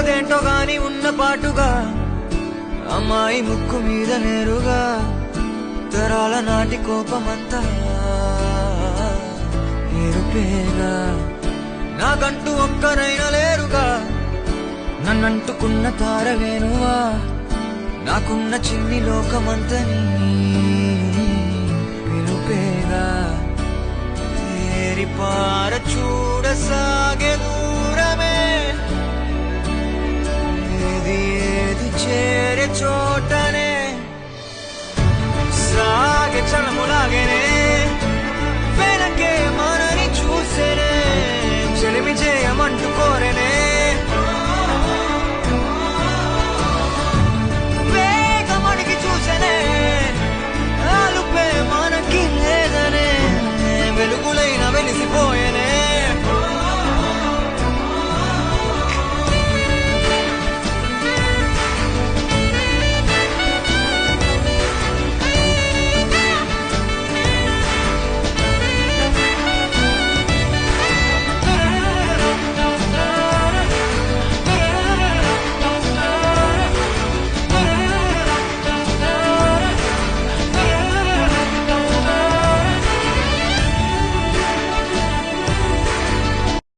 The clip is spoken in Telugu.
అదేంటో గాని ఉన్న పాటుగా అమ్మాయి ముక్కు మీద నేరుగా తరాల నాటి కోపమంతా ఏరుపేగా నాకంటూ ఒక్కరైనా లేరుగా నన్నంటుకున్న తారవేనువా నాకున్న చిన్ని లోకమంతని పిలుపేగా తేరిపార చూడసాగే దూరమే ఏది ఏది చేరే చోటనే సాగే చలములాగేనే